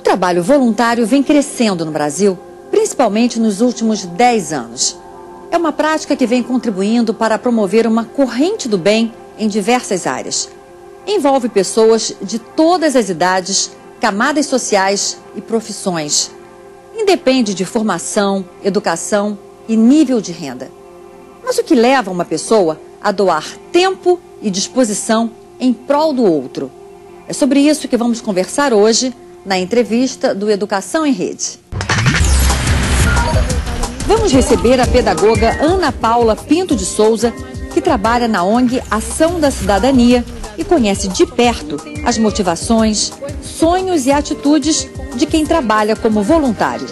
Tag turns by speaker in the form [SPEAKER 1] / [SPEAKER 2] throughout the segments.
[SPEAKER 1] trabalho voluntário vem crescendo no Brasil, principalmente nos últimos 10 anos. É uma prática que vem contribuindo para promover uma corrente do bem em diversas áreas. Envolve pessoas de todas as idades, camadas sociais e profissões. Independe de formação, educação e nível de renda. Mas o que leva uma pessoa a doar tempo e disposição em prol do outro? É sobre isso que vamos conversar hoje na entrevista do Educação em Rede. Vamos receber a pedagoga Ana Paula Pinto de Souza, que trabalha na ONG Ação da Cidadania e conhece de perto as motivações, sonhos e atitudes de quem trabalha como voluntário.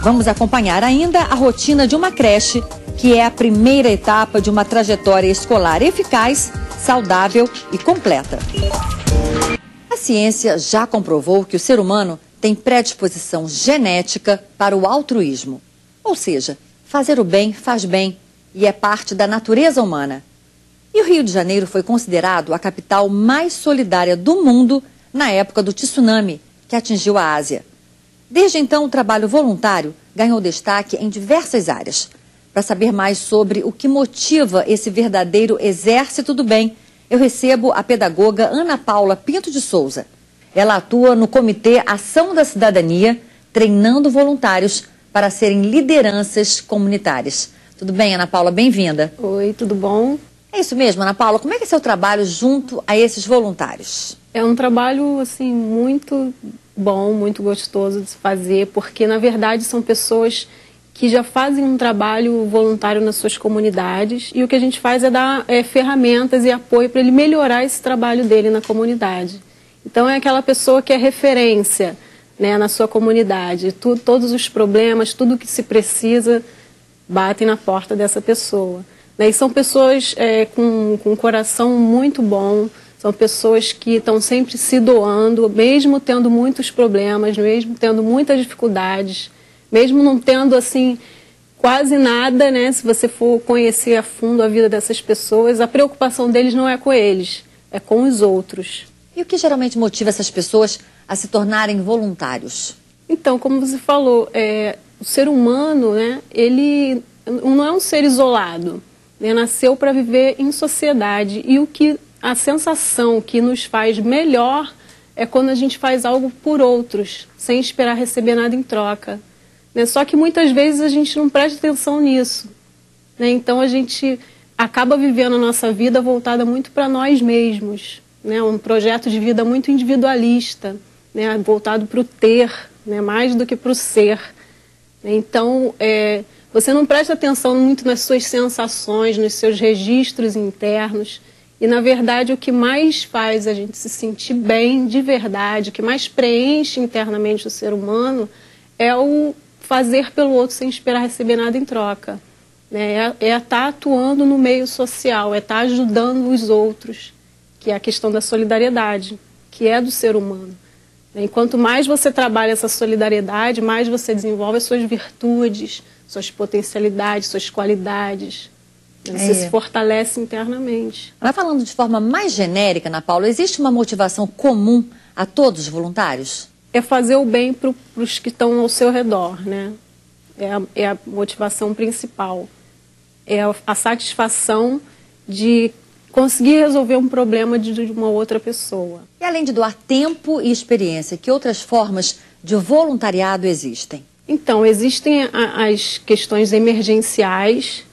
[SPEAKER 1] Vamos acompanhar ainda a rotina de uma creche, que é a primeira etapa de uma trajetória escolar eficaz, saudável e completa. A ciência já comprovou que o ser humano tem predisposição genética para o altruísmo. Ou seja, fazer o bem faz bem e é parte da natureza humana. E o Rio de Janeiro foi considerado a capital mais solidária do mundo na época do tsunami, que atingiu a Ásia. Desde então, o trabalho voluntário ganhou destaque em diversas áreas. Para saber mais sobre o que motiva esse verdadeiro exército do bem, eu recebo a pedagoga Ana Paula Pinto de Souza. Ela atua no Comitê Ação da Cidadania, treinando voluntários para serem lideranças comunitárias. Tudo bem, Ana Paula? Bem-vinda.
[SPEAKER 2] Oi, tudo bom?
[SPEAKER 1] É isso mesmo, Ana Paula. Como é que é seu trabalho junto a esses voluntários?
[SPEAKER 2] É um trabalho, assim, muito bom, muito gostoso de se fazer, porque, na verdade, são pessoas que já fazem um trabalho voluntário nas suas comunidades e o que a gente faz é dar ferramentas e apoio para ele melhorar esse trabalho dele na comunidade. Então, é aquela pessoa que é referência, né, na sua comunidade. Todos os problemas, tudo que se precisa, batem na porta dessa pessoa. Né? E são pessoas com um coração muito bom, são pessoas que estão sempre se doando, mesmo tendo muitos problemas, mesmo tendo muitas dificuldades, mesmo não tendo, assim, quase nada, né? Se você for conhecer a fundo a vida dessas pessoas, a preocupação deles não é com eles, é com os outros.
[SPEAKER 1] E o que geralmente motiva essas pessoas a se tornarem voluntários?
[SPEAKER 2] Então, como você falou, o ser humano, né, ele não é um ser isolado, né, nasceu para viver em sociedade. E a sensação que nos faz melhor é quando a gente faz algo por outros, sem esperar receber nada em troca. Né? Só que muitas vezes a gente não presta atenção nisso. Né? Então a gente acaba vivendo a nossa vida voltada muito para nós mesmos. Né, um projeto de vida muito individualista, né, voltado para o ter, né, mais do que para o ser. Então, você não presta atenção muito nas suas sensações, nos seus registros internos. E, na verdade, o que mais faz a gente se sentir bem de verdade, o que mais preenche internamente o ser humano, é o fazer pelo outro sem esperar receber nada em troca. Né, é estar atuando no meio social, é estar ajudando os outros, que é a questão da solidariedade, que é do ser humano. E quanto mais você trabalha essa solidariedade, mais você desenvolve as suas virtudes, suas potencialidades, suas qualidades. Você se fortalece internamente.
[SPEAKER 1] Mas falando de forma mais genérica, Ana Paula, existe uma motivação comum a todos os voluntários?
[SPEAKER 2] É fazer o bem para os que estão ao seu redor, né? É a motivação principal. É a satisfação de conseguir resolver um problema de uma outra pessoa.
[SPEAKER 1] E além de doar tempo e experiência, que outras formas de voluntariado existem?
[SPEAKER 2] Então, existem as questões emergenciais,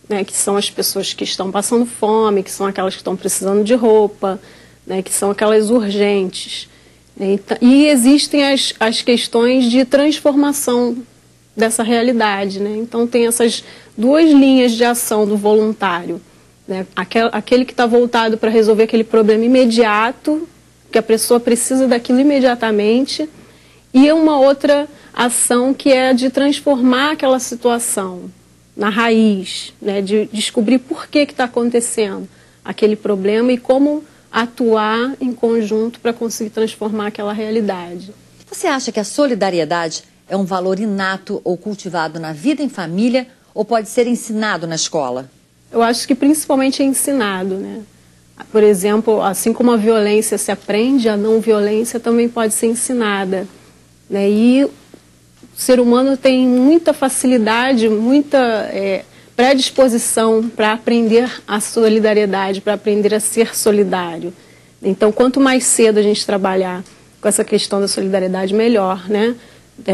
[SPEAKER 2] né, que são as pessoas que estão passando fome, que são aquelas que estão precisando de roupa, né, que são aquelas urgentes. E existem as questões de transformação dessa realidade. Né? Então, tem essas duas linhas de ação do voluntário. Né? Aquele que está voltado para resolver aquele problema imediato, que a pessoa precisa daquilo imediatamente, e uma outra ação que é de transformar aquela situação na raiz, né? De descobrir por que está acontecendo aquele problema e como atuar em conjunto para conseguir transformar aquela realidade.
[SPEAKER 1] Você acha que a solidariedade é um valor inato ou cultivado na vida em família ou pode ser ensinado na escola?
[SPEAKER 2] Eu acho que principalmente é ensinado, né? Por exemplo, assim como a violência se aprende, a não violência também pode ser ensinada, né? E o ser humano tem muita facilidade, muita predisposição para aprender a solidariedade, para aprender a ser solidário. Então, quanto mais cedo a gente trabalhar com essa questão da solidariedade, melhor, né?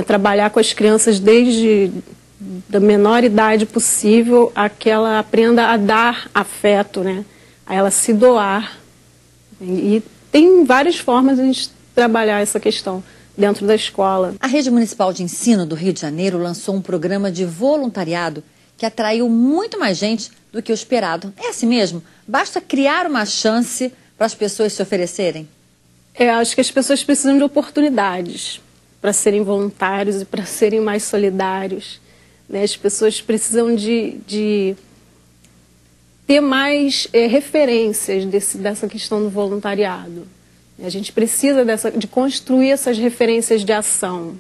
[SPEAKER 2] Trabalhar com as crianças desde da menor idade possível, a que ela aprenda a dar afeto, né? A ela se doar. E tem várias formas de a gente trabalhar essa questão dentro da escola.
[SPEAKER 1] A Rede Municipal de Ensino do Rio de Janeiro lançou um programa de voluntariado que atraiu muito mais gente do que o esperado. É assim mesmo? Basta criar uma chance para as pessoas se oferecerem?
[SPEAKER 2] Acho que as pessoas precisam de oportunidades para serem voluntários e para serem mais solidários, né? As pessoas precisam de ter mais referências dessa questão do voluntariado. A gente precisa de construir essas referências de ação,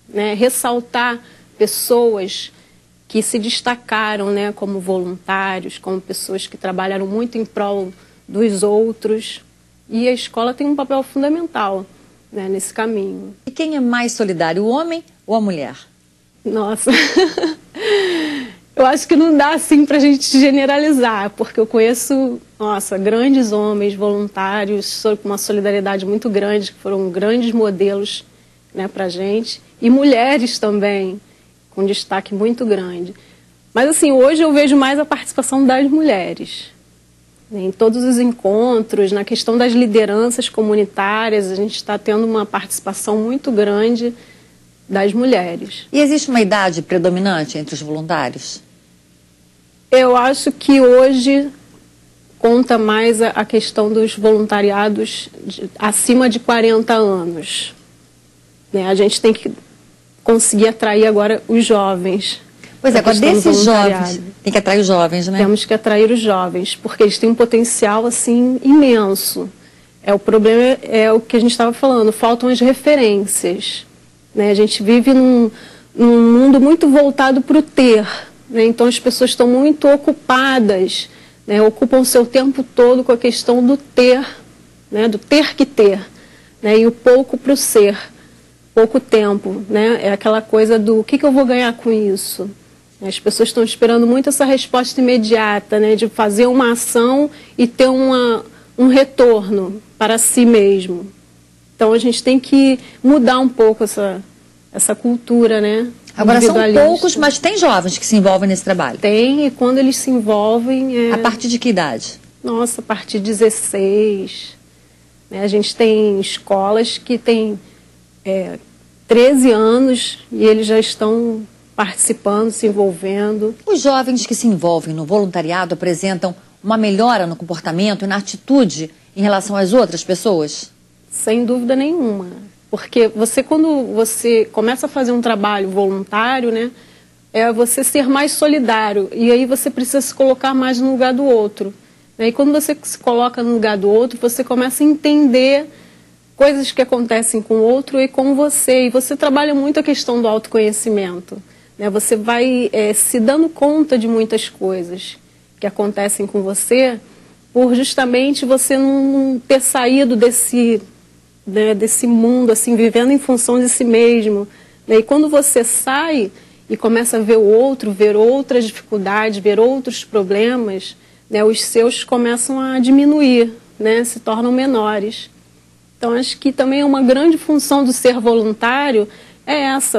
[SPEAKER 2] né? Ressaltar pessoas que se destacaram, né, como voluntários, como pessoas que trabalharam muito em prol dos outros. E a escola tem um papel fundamental, né, nesse caminho.
[SPEAKER 1] E quem é mais solidário, o homem ou a mulher?
[SPEAKER 2] Nossa, eu acho que não dá assim para a gente generalizar, porque eu conheço, nossa, grandes homens voluntários com uma solidariedade muito grande, que foram grandes modelos, né, para a gente, e mulheres também, com destaque muito grande. Mas assim, hoje eu vejo mais a participação das mulheres. Em todos os encontros, na questão das lideranças comunitárias, a gente está tendo uma participação muito grande das mulheres.
[SPEAKER 1] E existe uma idade predominante entre os voluntários?
[SPEAKER 2] Eu acho que hoje conta mais a questão dos voluntariados acima de 40 anos. Né? A gente tem que conseguir atrair agora os jovens.
[SPEAKER 1] Pois é, agora desses jovens, tem que atrair os jovens, né?
[SPEAKER 2] Temos que atrair os jovens, porque eles têm um potencial, assim, imenso. O problema é o que a gente estava falando, faltam as referências, né? A gente vive num mundo muito voltado para o ter, né? Então as pessoas estão muito ocupadas, né? Ocupam o seu tempo todo com a questão do ter, né? Do ter que ter, né? E o pouco para o ser, pouco tempo, né? É aquela coisa do o que eu vou ganhar com isso? As pessoas estão esperando muito essa resposta imediata, né, de fazer uma ação e ter um retorno para si mesmo. Então a gente tem que mudar um pouco essa cultura, né?
[SPEAKER 1] Agora são poucos, mas tem jovens que se envolvem nesse trabalho?
[SPEAKER 2] Tem, e quando eles se envolvem...
[SPEAKER 1] A partir de que idade?
[SPEAKER 2] Nossa, a partir de 16. Né? A gente tem escolas que têm 13 anos e eles já estão participando, se envolvendo.
[SPEAKER 1] Os jovens que se envolvem no voluntariado apresentam uma melhora no comportamento e na atitude em relação às outras pessoas?
[SPEAKER 2] Sem dúvida nenhuma. Porque quando você começa a fazer um trabalho voluntário, né, é você ser mais solidário. E aí você precisa se colocar mais no lugar do outro. E quando você se coloca no lugar do outro, você começa a entender coisas que acontecem com o outro e com você. E você trabalha muito a questão do autoconhecimento. Você vai se dando conta de muitas coisas que acontecem com você por justamente você não ter saído desse mundo, assim, vivendo em função de si mesmo. E quando você sai e começa a ver o outro, ver outras dificuldades, ver outros problemas, né, os seus começam a diminuir, né, se tornam menores. Então, acho que também é uma grande função do ser voluntário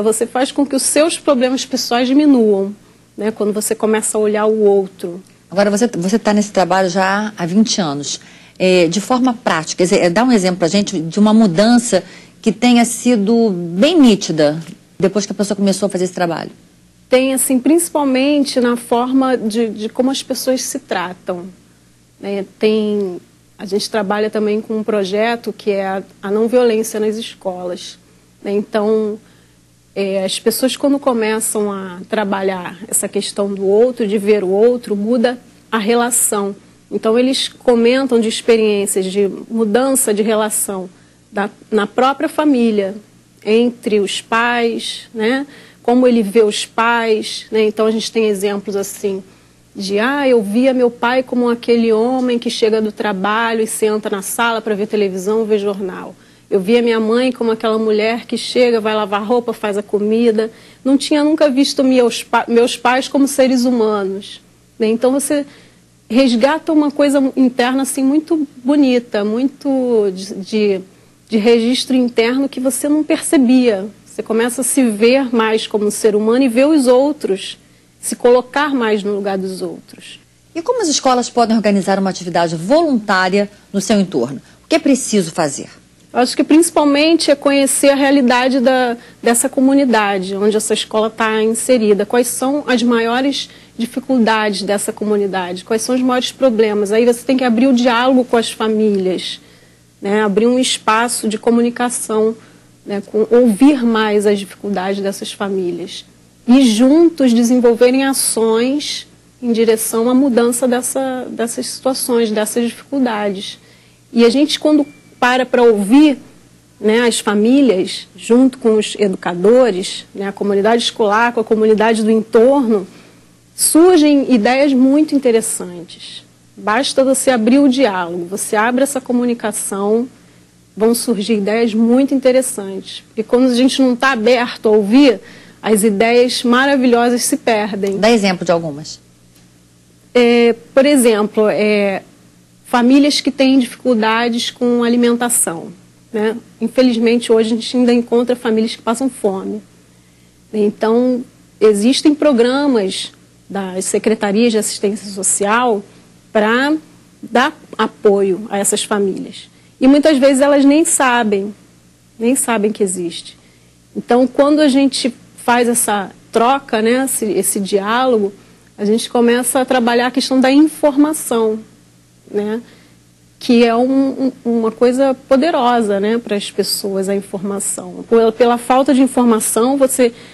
[SPEAKER 2] você faz com que os seus problemas pessoais diminuam, né, quando você começa a olhar o outro.
[SPEAKER 1] Agora, você está nesse trabalho já há 20 anos. De forma prática, quer dizer, dá um exemplo para a gente de uma mudança que tenha sido bem nítida depois que a pessoa começou a fazer esse trabalho.
[SPEAKER 2] Tem, assim, principalmente na forma de como as pessoas se tratam. Né? A gente trabalha também com um projeto que é a não violência nas escolas. Né? Então, as pessoas, quando começam a trabalhar essa questão do outro, de ver o outro, muda a relação. Então, eles comentam de experiências de mudança de relação na própria família, entre os pais, né? Como ele vê os pais. Né? Então, a gente tem exemplos assim, eu via meu pai como aquele homem que chega do trabalho e senta na sala para ver televisão, ver jornal. Eu via minha mãe como aquela mulher que chega, vai lavar roupa, faz a comida. Não tinha nunca visto meus pais como seres humanos, né? Então você resgata uma coisa interna assim muito bonita, muito de registro interno que você não percebia. Você começa a se ver mais como ser humano e ver os outros, se colocar mais no lugar dos outros.
[SPEAKER 1] E como as escolas podem organizar uma atividade voluntária no seu entorno? O que é preciso fazer?
[SPEAKER 2] Eu acho que principalmente é conhecer a realidade dessa comunidade, onde essa escola está inserida. Quais são as maiores dificuldades dessa comunidade? Quais são os maiores problemas? Aí você tem que abrir o diálogo com as famílias, né? Abrir um espaço de comunicação, né? Ouvir mais as dificuldades dessas famílias. E juntos desenvolverem ações em direção à mudança dessas situações, dessas dificuldades. E a gente, quando para ouvir, né, as famílias, junto com os educadores, né, a comunidade escolar, com a comunidade do entorno, surgem ideias muito interessantes. Basta você abrir o diálogo, você abre essa comunicação, vão surgir ideias muito interessantes. Porque quando a gente não está aberto a ouvir, as ideias maravilhosas se perdem.
[SPEAKER 1] Dá exemplo de algumas.
[SPEAKER 2] Por exemplo, famílias que têm dificuldades com alimentação, né? Infelizmente, hoje a gente ainda encontra famílias que passam fome. Então, existem programas das secretarias de assistência social para dar apoio a essas famílias. E muitas vezes elas nem sabem que existe. Então, quando a gente faz essa troca, né, esse diálogo, a gente começa a trabalhar a questão da informação, né, que é uma coisa poderosa, né, para as pessoas, a informação. Pela falta de informação,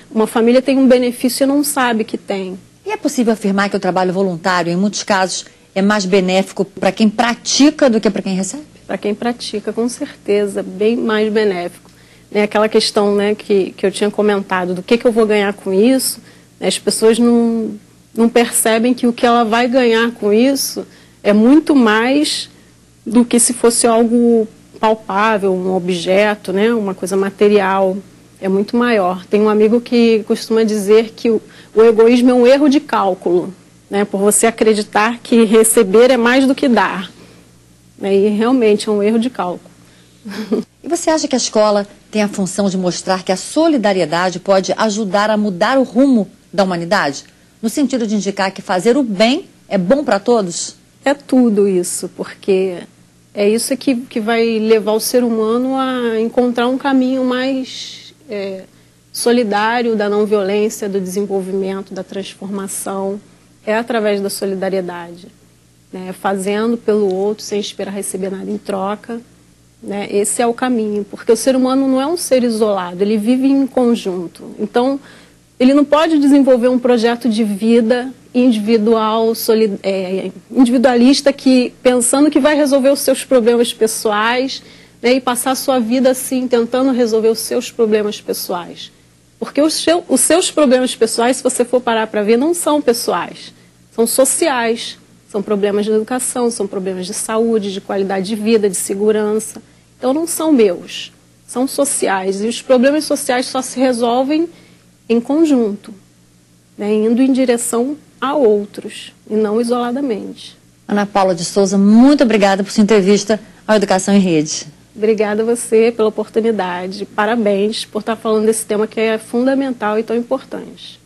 [SPEAKER 2] uma família tem um benefício e não sabe que tem.
[SPEAKER 1] E é possível afirmar que o trabalho voluntário, em muitos casos, é mais benéfico para quem pratica do que para quem recebe?
[SPEAKER 2] Para quem pratica, com certeza, bem mais benéfico. Né, aquela questão, né, que eu tinha comentado, do que eu vou ganhar com isso, né, as pessoas não percebem que o que ela vai ganhar com isso é muito mais do que se fosse algo palpável, um objeto, né, uma coisa material. É muito maior. Tem um amigo que costuma dizer que o egoísmo é um erro de cálculo, né, por você acreditar que receber é mais do que dar. E realmente é um erro de cálculo.
[SPEAKER 1] E você acha que a escola tem a função de mostrar que a solidariedade pode ajudar a mudar o rumo da humanidade? No sentido de indicar que fazer o bem é bom para todos?
[SPEAKER 2] É tudo isso, porque é isso que vai levar o ser humano a encontrar um caminho mais solidário da não violência, do desenvolvimento, da transformação. É através da solidariedade, né? Fazendo pelo outro sem esperar receber nada em troca. Né? Esse é o caminho, porque o ser humano não é um ser isolado, ele vive em conjunto. Então, ele não pode desenvolver um projeto de vida individual, individualista, pensando que vai resolver os seus problemas pessoais, né, e passar a sua vida assim, tentando resolver os seus problemas pessoais. Porque os seus problemas pessoais, se você for parar para ver, não são pessoais, são sociais. São problemas de educação, são problemas de saúde, de qualidade de vida, de segurança. Então não são meus, são sociais. E os problemas sociais só se resolvem em conjunto, né, indo em direção a outros e não isoladamente.
[SPEAKER 1] Ana Paula de Souza, muito obrigada por sua entrevista ao Educação em Rede.
[SPEAKER 2] Obrigada a você pela oportunidade. Parabéns por estar falando desse tema que é fundamental e tão importante.